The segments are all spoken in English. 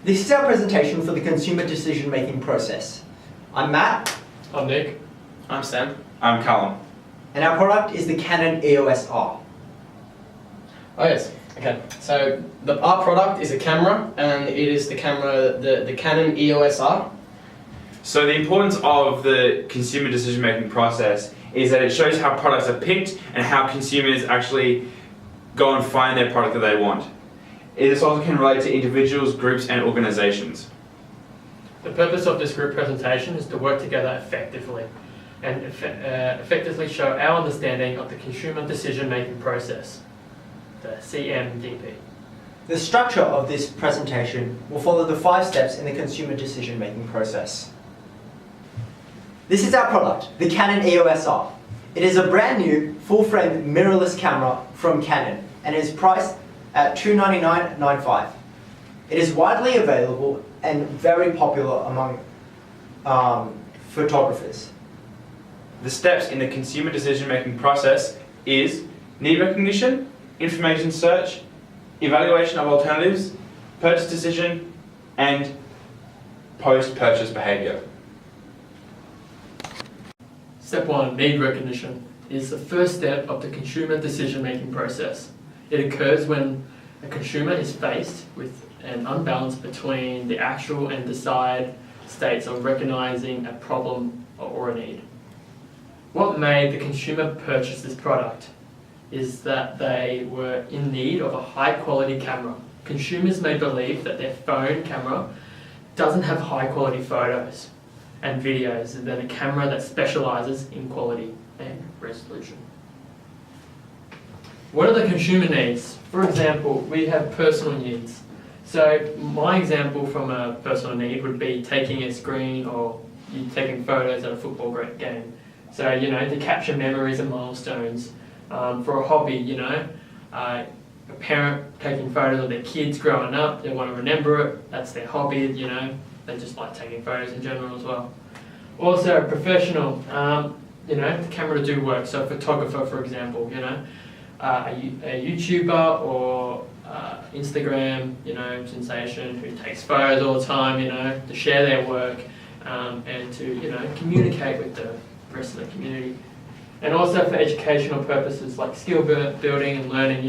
This is our presentation for the consumer decision-making process. I'm Matt. I'm Nick. I'm Sam. I'm Callum. And our product is the Canon EOS R. Oh yes, okay. So our product is a camera, and it is the camera, the Canon EOS R. So the importance of the consumer decision-making process is that it shows how products are picked and how consumers actually go and find their product that they want. This also can relate to individuals, groups, and organizations. The purpose of this group presentation is to work together effectively and effectively show our understanding of the consumer decision-making process, the CMDP. The structure of this presentation will follow the 5 steps in the consumer decision-making process. This is our product, the Canon EOS R. It is a brand new, full-frame mirrorless camera from Canon and is priced at $299.95. It is widely available and very popular among photographers. The steps in the consumer decision-making process is need recognition, information search, evaluation of alternatives, purchase decision, and post-purchase behavior. Step 1, need recognition, is the first step of the consumer decision-making process. It occurs when a consumer is faced with an unbalance between the actual and desired states of recognizing a problem or a need. What made the consumer purchase this product is that they were in need of a high-quality camera. Consumers may believe that their phone camera doesn't have high-quality photos and videos than a camera that specializes in quality and resolution. What are the consumer needs? For example, we have personal needs. So my example from a personal need would be taking a screen or you taking photos at a football game. So, to capture memories and milestones. For a hobby, a parent taking photos of their kids growing up, they want to remember it, that's their hobby, they just like taking photos in general as well. Also a professional, the camera to do work, so a photographer for example, a YouTuber or Instagram, sensation who takes photos all the time, to share their work and to, communicate with the rest of the community. And also for educational purposes like skill building and learning,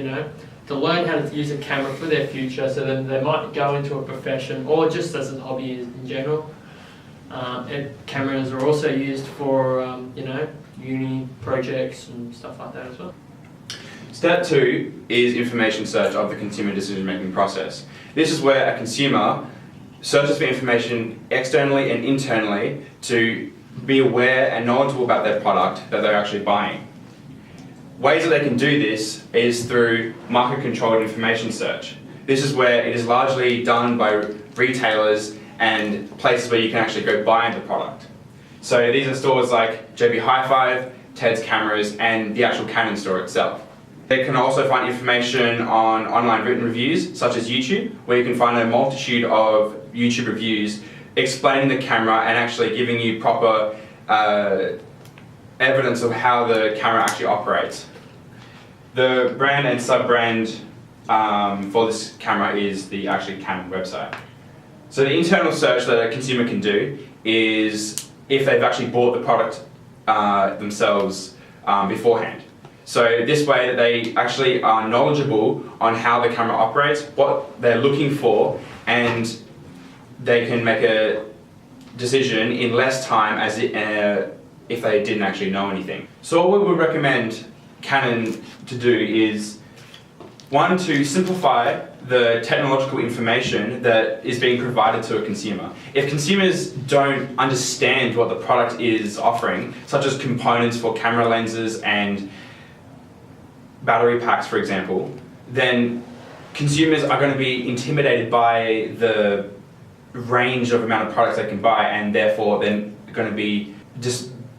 to learn how to use a camera for their future so then they might go into a profession or just as a hobby in general. And cameras are also used for, uni projects and stuff like that as well. Step 2 is information search of the consumer decision-making process. This is where a consumer searches for information externally and internally to be aware and knowledgeable about their product that they're actually buying. Ways that they can do this is through market-controlled information search. This is where it is largely done by retailers and places where you can actually go buy the product. So these are stores like JB Hi-Fi, Ted's Cameras, and the actual Canon store itself. They can also find information on online written reviews, such as YouTube, where you can find a multitude of YouTube reviews explaining the camera and actually giving you proper evidence of how the camera actually operates. The brand and sub-brand for this camera is the actually Canon website. So the internal search that a consumer can do is if they've actually bought the product themselves beforehand. So this way that they actually are knowledgeable on how the camera operates, what they're looking for, and they can make a decision in less time as if they didn't actually know anything. So what we would recommend Canon to do is, 1, to simplify the technological information that is being provided to a consumer. If consumers don't understand what the product is offering, such as components for camera lenses and battery packs, for example, then consumers are going to be intimidated by the range of amount of products they can buy, and therefore then going to be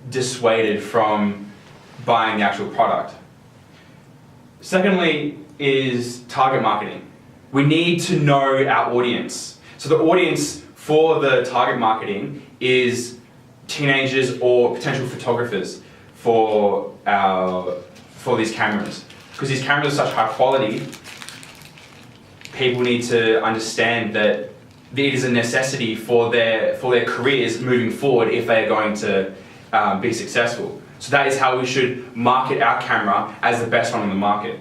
dissuaded from buying the actual product. Secondly is target marketing. We need to know our audience. So the audience for the target marketing is teenagers or potential photographers for these cameras. Because these cameras are such high quality, people need to understand that it is a necessity for their careers moving forward if they are going to be successful. So that is how we should market our camera as the best one on the market.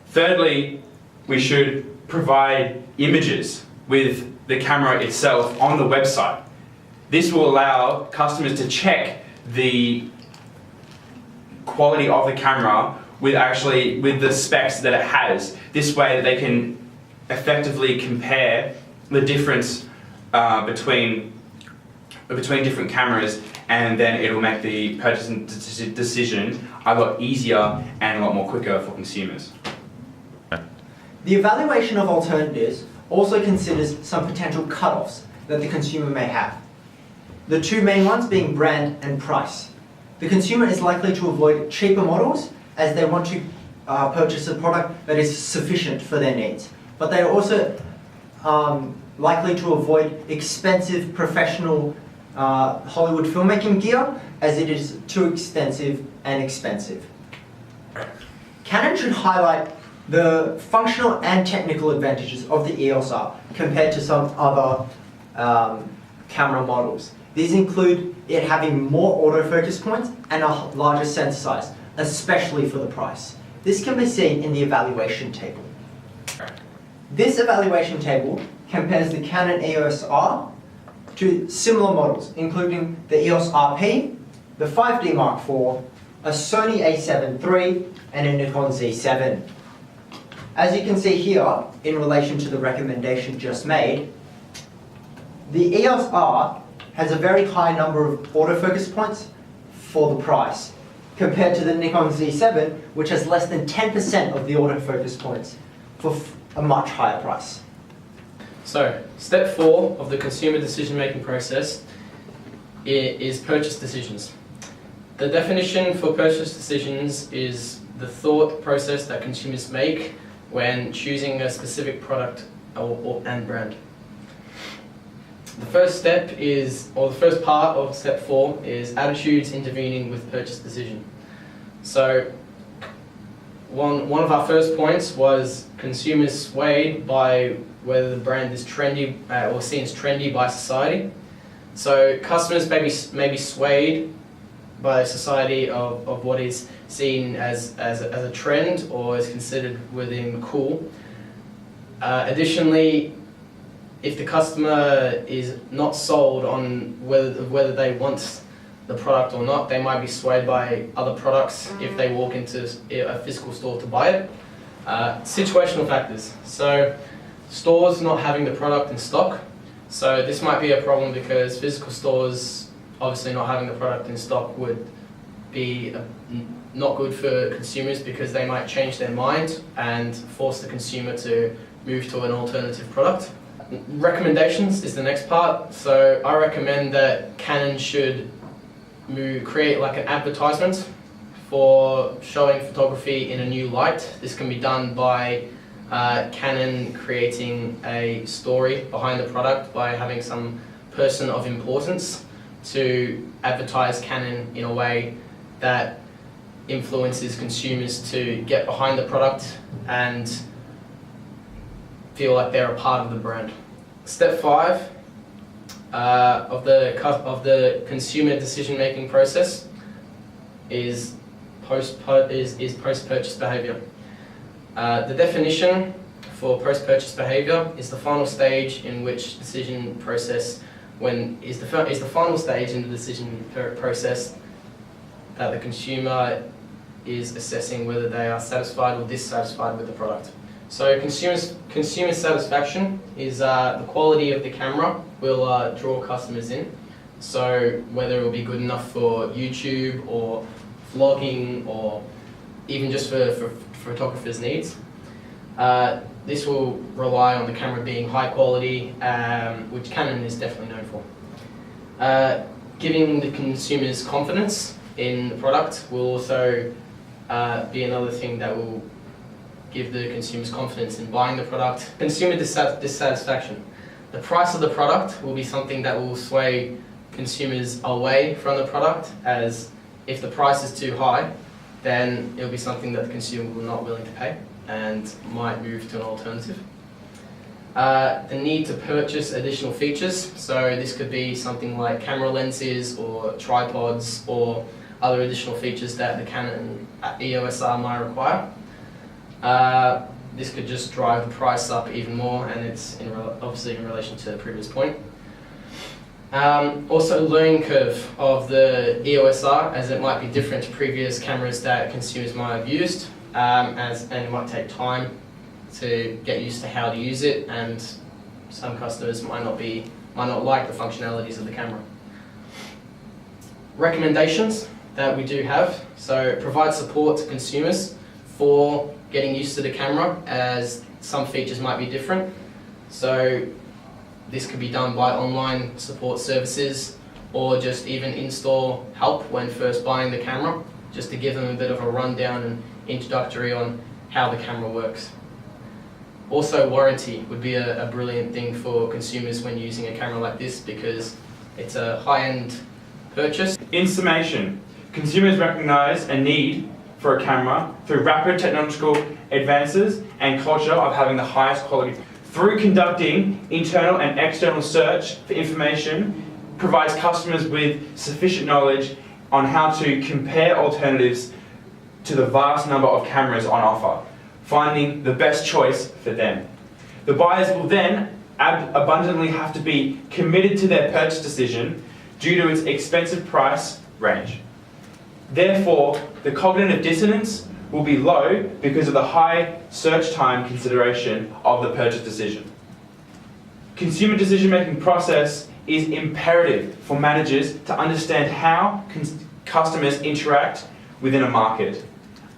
Thirdly, we should provide images with the camera itself on the website. This will allow customers to check the quality of the camera with the specs that it has. This way they can effectively compare the difference between different cameras, and then it will make the purchasing decision a lot easier and a lot more quicker for consumers. The evaluation of alternatives also considers some potential cutoffs that the consumer may have. The two main ones being brand and price. The consumer is likely to avoid cheaper models as they want to purchase a product that is sufficient for their needs. But they are also likely to avoid expensive professional Hollywood filmmaking gear as it is too extensive and expensive. Canon should highlight the functional and technical advantages of the EOS R compared to some other camera models. These include it having more autofocus points and a larger sensor size, especially for the price. This can be seen in the evaluation table. This evaluation table compares the Canon EOS R to similar models, including the EOS RP, the 5D Mark IV, a Sony a7 III, and a Nikon Z7. As you can see here, in relation to the recommendation just made, the EOS R has a very high number of autofocus points for the price, compared to the Nikon Z7, which has less than 10% of the autofocus points for a much higher price. So, step 4 of the consumer decision-making process is purchase decisions. The definition for purchase decisions is the thought process that consumers make when choosing a specific product and brand. The first step is, or the first part of step 4 is attitudes intervening with purchase decision. So, one of our first points was consumers swayed by whether the brand is trendy or seen as trendy by society. So customers may be swayed by society of what is seen as a trend or is considered within cool. Additionally, if the customer is not sold on whether they want the product or not, they might be swayed by other products if they walk into a physical store to buy it. Situational factors. So stores not having the product in stock. So this might be a problem because physical stores obviously not having the product in stock would be not good for consumers because they might change their mind and force the consumer to move to an alternative product. Recommendations is the next part. So I recommend that Canon should create like an advertisement for showing photography in a new light. This can be done by Canon creating a story behind the product by having some person of importance to advertise Canon in a way that influences consumers to get behind the product and feel like they're a part of the brand. Step 5 of the consumer decision-making process is post-purchase behavior. The definition for post-purchase behavior is the final stage in which decision process is the final stage in the decision process that the consumer is assessing whether they are satisfied or dissatisfied with the product. So consumer satisfaction is the quality of the camera will draw customers in. So whether it will be good enough for YouTube or vlogging or even just for photographers' needs. This will rely on the camera being high quality, which Canon is definitely known for. Giving the consumers confidence in the product will also be another thing that will give the consumers confidence in buying the product. Consumer dissatisfaction. The price of the product will be something that will sway consumers away from the product, as if the price is too high, then it'll be something that the consumer will not willing to pay and might move to an alternative. The need to purchase additional features, so this could be something like camera lenses or tripods or other additional features that the Canon EOS R might require. This could just drive the price up even more, and it's obviously in relation to the previous point. Also, learning curve of the EOS R, as it might be different to previous cameras that consumers might have used, and it might take time to get used to how to use it, and some customers might not like the functionalities of the camera. Recommendations that we do have, so provide support to consumers for getting used to the camera, as some features might be different. So this could be done by online support services or just even in-store help when first buying the camera, just to give them a bit of a rundown and introductory on how the camera works. Also, warranty would be a brilliant thing for consumers when using a camera like this, because it's a high-end purchase. In summation, consumers recognise a need for a camera through rapid technological advances and culture of having the highest quality. Through conducting internal and external search for information, provides customers with sufficient knowledge on how to compare alternatives to the vast number of cameras on offer, finding the best choice for them. The buyers will then abundantly have to be committed to their purchase decision due to its expensive price range. Therefore, the cognitive dissonance will be low because of the high search time consideration of the purchase decision. Consumer decision-making process is imperative for managers to understand how customers interact within a market.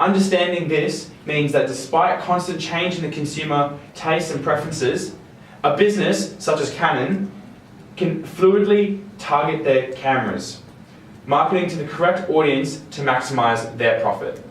Understanding this means that despite constant change in the consumer tastes and preferences, a business such as Canon can fluidly target their cameras, marketing to the correct audience to maximize their profit.